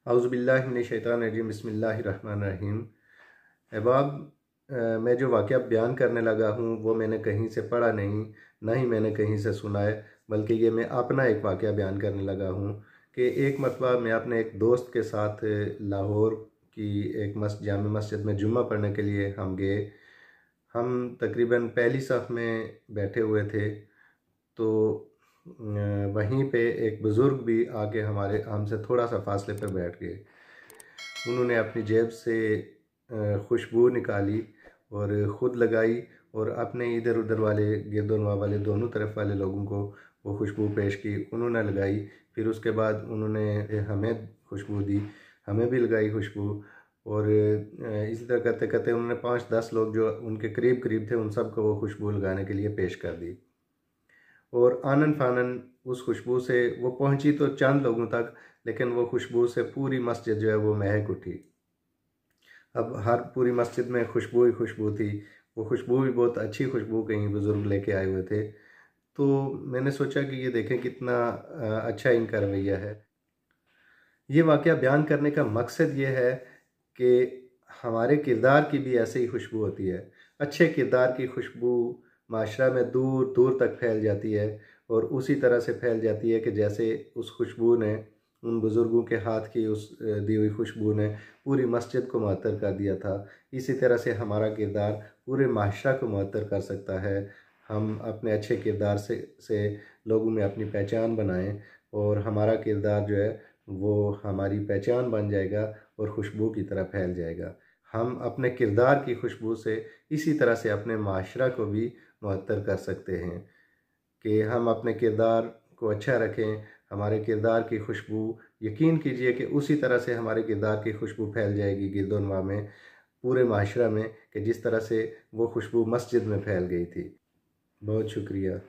औज़ुबिल्लाहि मिनश्शैतानिर्रजीम बिस्मिल्लाहिर्रहमानिर्रहीम। अहबाब, मैं जो वाक़या बयान करने लगा हूँ वो मैंने कहीं से पढ़ा नहीं, ना ही मैंने कहीं से सुना है, बल्कि ये मैं अपना एक वाक़या बयान करने लगा हूँ कि एक मरतबा मैं अपने एक दोस्त के साथ लाहौर की एक जामे मस्जिद में जुम्मा पढ़ने के लिए हम गए। हम तकरीबन पहली सफ़ में बैठे हुए थे, तो वहीं पे एक बुज़ुर्ग भी आके हमसे थोड़ा सा फासले पे बैठ गए। उन्होंने अपनी जेब से खुशबू निकाली और ख़ुद लगाई और अपने इधर उधर वाले गिरदोनवा वाले दोनों तरफ वाले लोगों को वो खुशबू पेश की, उन्होंने लगाई। फिर उसके बाद उन्होंने हमें खुशबू दी, हमें भी लगाई खुशबू। और इसी तरह करते करते उन्होंने 5-10 लोग जो उनके करीब करीब थे उन सब को वो खुशबू लगाने के लिए पेश कर दी। और आनन फानन उस खुशबू से वो पहुंची तो चंद लोगों तक, लेकिन वो खुशबू से पूरी मस्जिद जो है वो महक उठी। अब हर पूरी मस्जिद में खुशबू ही खुशबू थी। वो खुशबू भी बहुत अच्छी खुशबू कहीं बुज़ुर्ग लेके आए हुए थे। तो मैंने सोचा कि ये देखें कितना अच्छा इनका रवैया है। ये वाक़या बयान करने का मकसद ये है कि हमारे किरदार की भी ऐसे ही खुशबू होती है। अच्छे किरदार की खुशबू माशरा में दूर दूर तक फैल जाती है, और उसी तरह से फैल जाती है कि जैसे उस खुशबू ने, उन बुज़ुर्गों के हाथ की उस दी हुई खुशबू ने पूरी मस्जिद को मुअत्तर कर दिया था। इसी तरह से हमारा किरदार पूरे माशरा को मुअत्तर कर सकता है। हम अपने अच्छे किरदार से लोगों में अपनी पहचान बनाएं, और हमारा किरदार जो है वो हमारी पहचान बन जाएगा और खुशबू की तरह फैल जाएगा। हम अपने किरदार की खुशबू से इसी तरह से अपने माशरा को भी मुअत्तर कर सकते हैं कि हम अपने किरदार को अच्छा रखें। हमारे किरदार की खुशबू, यकीन कीजिए कि उसी तरह से हमारे किरदार की खुशबू फैल जाएगी गिरदोनवा में, पूरे माशरा में, कि जिस तरह से वो खुशबू मस्जिद में फैल गई थी। बहुत शुक्रिया।